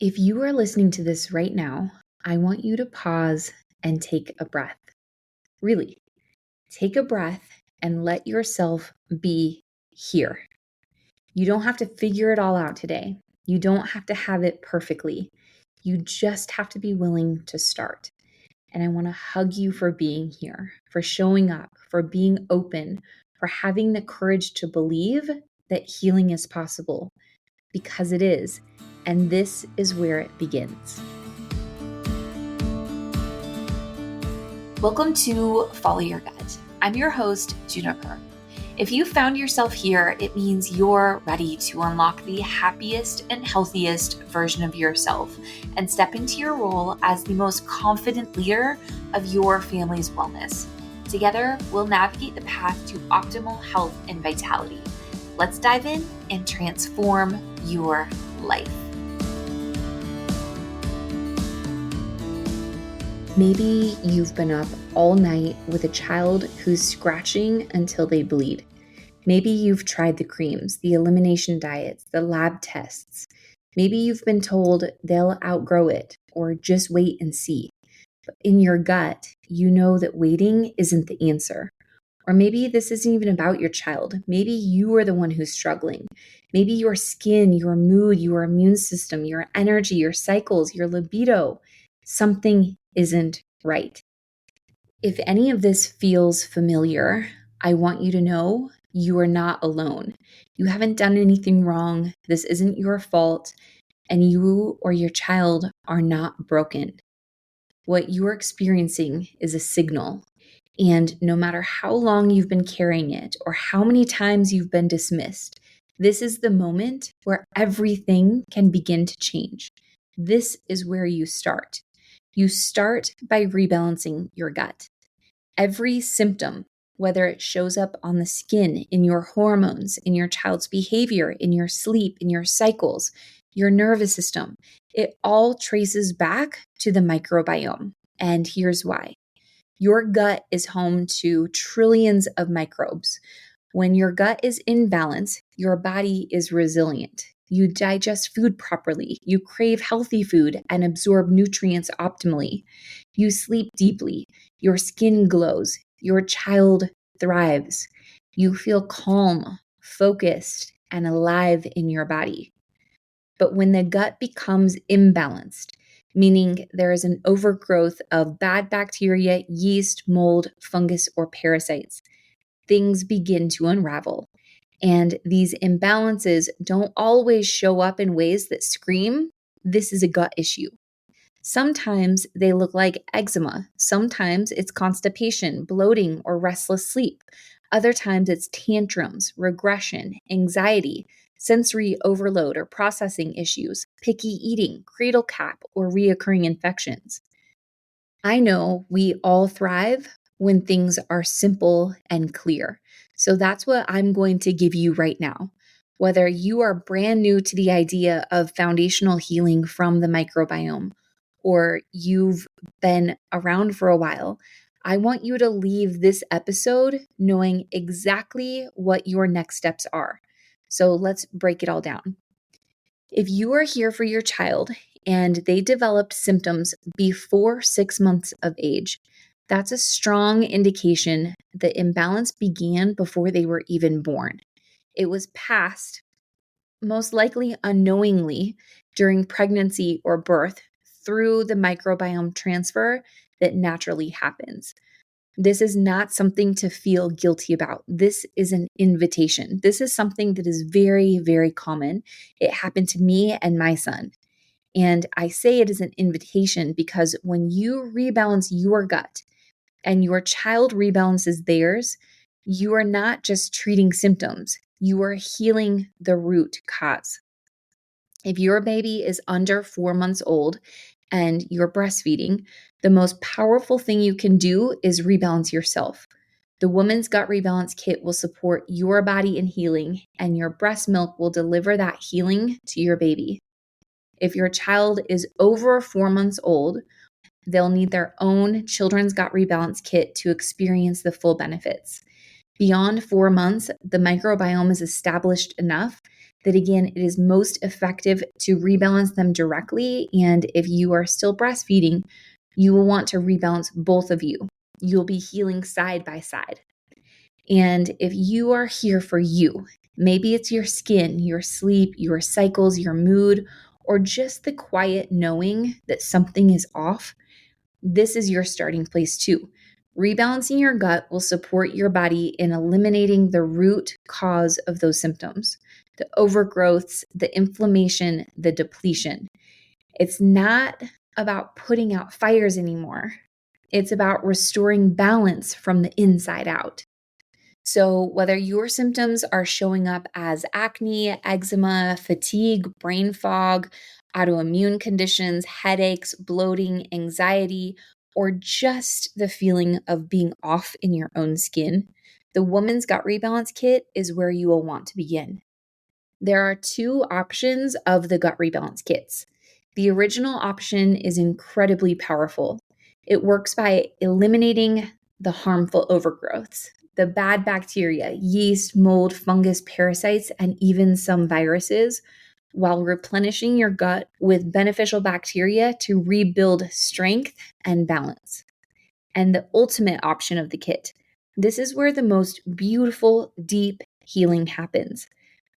If you are listening to this right now, I want you to pause and take a breath. Really, take a breath and let yourself be here. You don't have to figure it all out today. You don't have to have it perfectly. You just have to be willing to start. And I want to hug you for being here, for showing up, for being open, for having the courage to believe that healing is possible, because it is. And this is where it begins. Welcome to Follow Your Gut. I'm your host, Juniper. If you found yourself here, it means you're ready to unlock the happiest and healthiest version of yourself and step into your role as the most confident leader of your family's wellness. Together, we'll navigate the path to optimal health and vitality. Let's dive in and transform your life. Maybe you've been up all night with a child who's scratching until they bleed. Maybe you've tried the creams, the elimination diets, the lab tests. Maybe you've been told they'll outgrow it or just wait and see. But in your gut, you know that waiting isn't the answer. Or maybe this isn't even about your child. Maybe you are the one who's struggling. Maybe your skin, your mood, your immune system, your energy, your cycles, your libido, something isn't right. If any of this feels familiar, I want you to know you are not alone. You haven't done anything wrong. This isn't your fault. And you or your child are not broken. What you're experiencing is a signal. And no matter how long you've been carrying it or how many times you've been dismissed, this is the moment where everything can begin to change. This is where you start. You start by rebalancing your gut. Every symptom, whether it shows up on the skin, in your hormones, in your child's behavior, in your sleep, in your cycles, your nervous system, it all traces back to the microbiome. And here's why. Your gut is home to trillions of microbes. When your gut is in balance, your body is resilient. You digest food properly. You crave healthy food and absorb nutrients optimally. You sleep deeply. Your skin glows. Your child thrives. You feel calm, focused, and alive in your body. But when the gut becomes imbalanced, meaning there is an overgrowth of bad bacteria, yeast, mold, fungus, or parasites, things begin to unravel. And these imbalances don't always show up in ways that scream, this is a gut issue. Sometimes they look like eczema. Sometimes it's constipation, bloating, or restless sleep. Other times it's tantrums, regression, anxiety, sensory overload or processing issues, picky eating, cradle cap, or reoccurring infections. I know we all thrive when things are simple and clear. So that's what I'm going to give you right now. Whether you are brand new to the idea of foundational healing from the microbiome, or you've been around for a while, I want you to leave this episode knowing exactly what your next steps are. So let's break it all down. If you are here for your child and they developed symptoms before 6 months of age, that's a strong indication the imbalance began before they were even born. It was passed, most likely unknowingly, during pregnancy or birth through the microbiome transfer that naturally happens. This is not something to feel guilty about. This is an invitation. This is something that is very, very common. It happened to me and my son. And I say it is an invitation because when you rebalance your gut and your child rebalances theirs, you are not just treating symptoms, you are healing the root cause. If your baby is under 4 months old and you're breastfeeding, the most powerful thing you can do is rebalance yourself. The Woman's Gut Rebalance Kit will support your body in healing, and your breast milk will deliver that healing to your baby. If your child is over 4 months old, they'll need their own Children's Gut Rebalance Kit to experience the full benefits. Beyond 4 months, the microbiome is established enough that again, it is most effective to rebalance them directly. And if you are still breastfeeding, you will want to rebalance both of you. You'll be healing side by side. And if you are here for you, maybe it's your skin, your sleep, your cycles, your mood, or just the quiet knowing that something is off, this is your starting place too. Rebalancing your gut will support your body in eliminating the root cause of those symptoms, the overgrowths, the inflammation, the depletion. It's not about putting out fires anymore. It's about restoring balance from the inside out. So, whether your symptoms are showing up as acne, eczema, fatigue, brain fog, autoimmune conditions, headaches, bloating, anxiety, or just the feeling of being off in your own skin, the Woman's Gut Rebalance Kit is where you will want to begin. There are two options of the gut rebalance kits. The original option is incredibly powerful. It works by eliminating the harmful overgrowths, the bad bacteria, yeast, mold, fungus, parasites, and even some viruses, while replenishing your gut with beneficial bacteria to rebuild strength and balance. And the ultimate option of the kit. This is where the most beautiful, deep healing happens.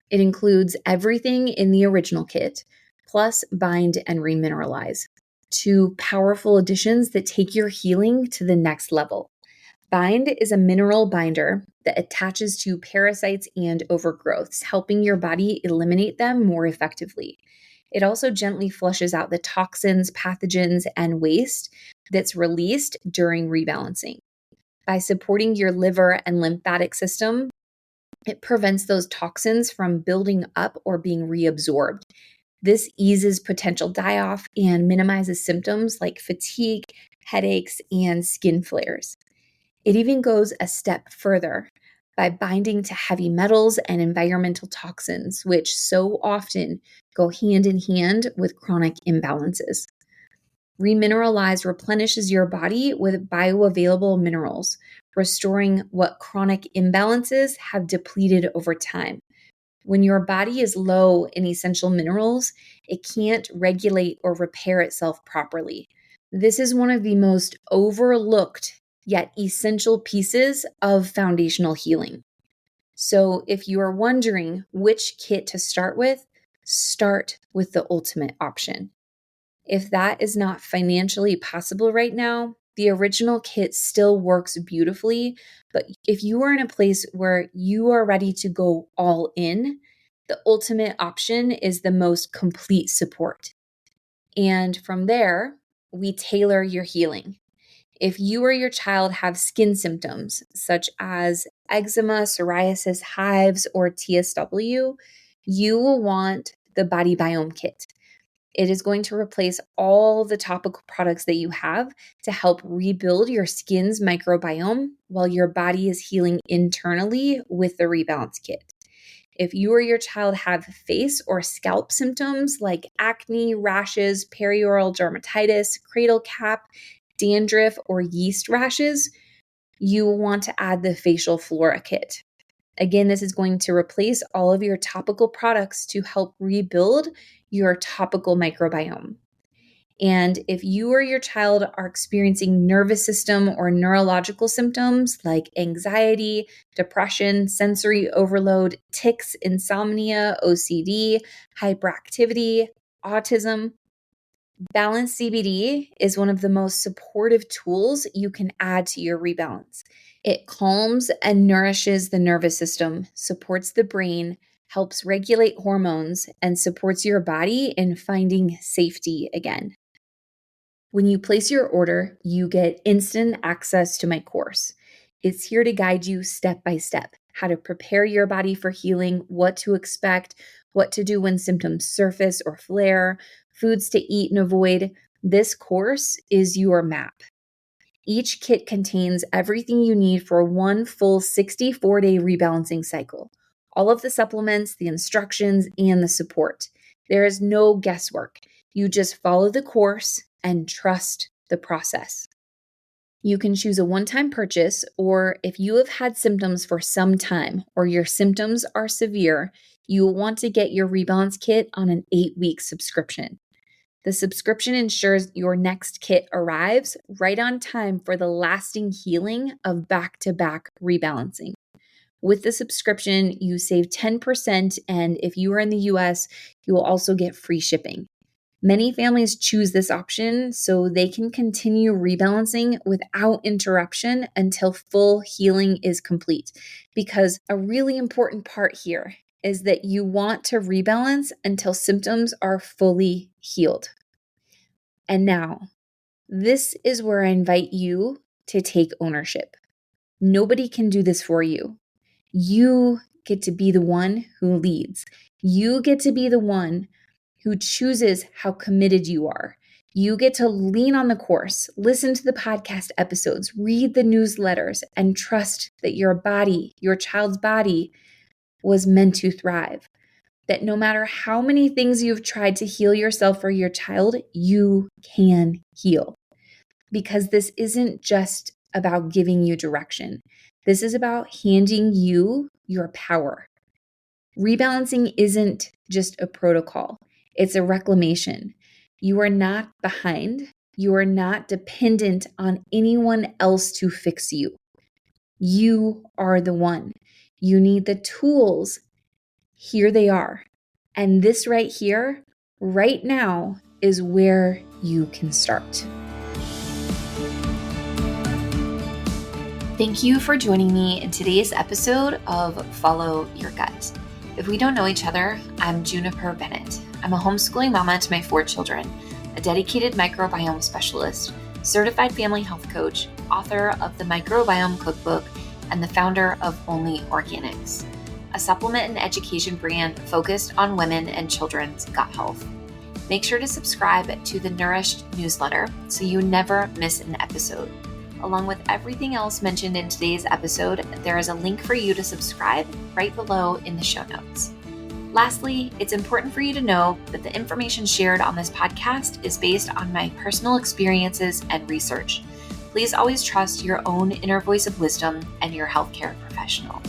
It includes everything in the original kit, plus bind and remineralize. Two powerful additions that take your healing to the next level. Bind is a mineral binder that attaches to parasites and overgrowths, helping your body eliminate them more effectively. It also gently flushes out the toxins, pathogens, and waste that's released during rebalancing. By supporting your liver and lymphatic system, it prevents those toxins from building up or being reabsorbed. This eases potential die-off and minimizes symptoms like fatigue, headaches, and skin flares. It even goes a step further by binding to heavy metals and environmental toxins, which so often go hand in hand with chronic imbalances. Remineralize replenishes your body with bioavailable minerals, restoring what chronic imbalances have depleted over time. When your body is low in essential minerals, it can't regulate or repair itself properly. This is one of the most overlooked yet essential pieces of foundational healing. So, if you are wondering which kit to start with the ultimate option. If that is not financially possible right now, the original kit still works beautifully. But if you are in a place where you are ready to go all in, the ultimate option is the most complete support. And from there, we tailor your healing. If you or your child have skin symptoms such as eczema, psoriasis, hives, or TSW, you will want the Body Biome Kit. It is going to replace all the topical products that you have to help rebuild your skin's microbiome while your body is healing internally with the Rebalance Kit. If you or your child have face or scalp symptoms like acne, rashes, perioral dermatitis, cradle cap, dandruff, or yeast rashes, you will want to add the Facial Flora Kit. Again, this is going to replace all of your topical products to help rebuild your topical microbiome. And if you or your child are experiencing nervous system or neurological symptoms like anxiety, depression, sensory overload, tics, insomnia, OCD, hyperactivity, autism, Balance CBD is one of the most supportive tools you can add to your rebalance. It calms and nourishes the nervous system, supports the brain, helps regulate hormones, and supports your body in finding safety again. When you place your order, you get instant access to my course. It's here to guide you step by step, how to prepare your body for healing, what to expect, what to do when symptoms surface or flare, foods to eat and avoid. This course is your map. Each kit contains everything you need for one full 64-day rebalancing cycle. All of the supplements, the instructions, and the support. There is no guesswork. You just follow the course and trust the process. You can choose a one-time purchase, or if you have had symptoms for some time or your symptoms are severe, you will want to get your Rebalance Kit on an 8-week subscription. The subscription ensures your next kit arrives right on time for the lasting healing of back-to-back rebalancing. With the subscription, you save 10%, and if you are in the US, you will also get free shipping. Many families choose this option so they can continue rebalancing without interruption until full healing is complete. Because a really important part here is that you want to rebalance until symptoms are fully healed. And now, this is where I invite you to take ownership. Nobody can do this for you. You get to be the one who leads. You get to be the one who chooses how committed you are. You get to lean on the course, listen to the podcast episodes, read the newsletters, and trust that your body, your child's body, was meant to thrive. That no matter how many things you've tried to heal yourself or your child, you can heal. Because this isn't just about giving you direction. This is about handing you your power. Rebalancing isn't just a protocol. It's a reclamation. You are not behind. You are not dependent on anyone else to fix you. You are the one. You need the tools. Here they are. And this right here, right now, is where you can start. Thank you for joining me in today's episode of Follow Your Gut. If we don't know each other, I'm Juniper Bennett. I'm a homeschooling mama to my 4 children, a dedicated microbiome specialist, certified family health coach, author of the Microbiome Cookbook, and the founder of Only Organics, a supplement and education brand focused on women and children's gut health. Make sure to subscribe to the Nourished newsletter so you never miss an episode. Along with everything else mentioned in today's episode, there is a link for you to subscribe right below in the show notes. Lastly, it's important for you to know that the information shared on this podcast is based on my personal experiences and research. Please always trust your own inner voice of wisdom and your healthcare professional.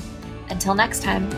Until next time.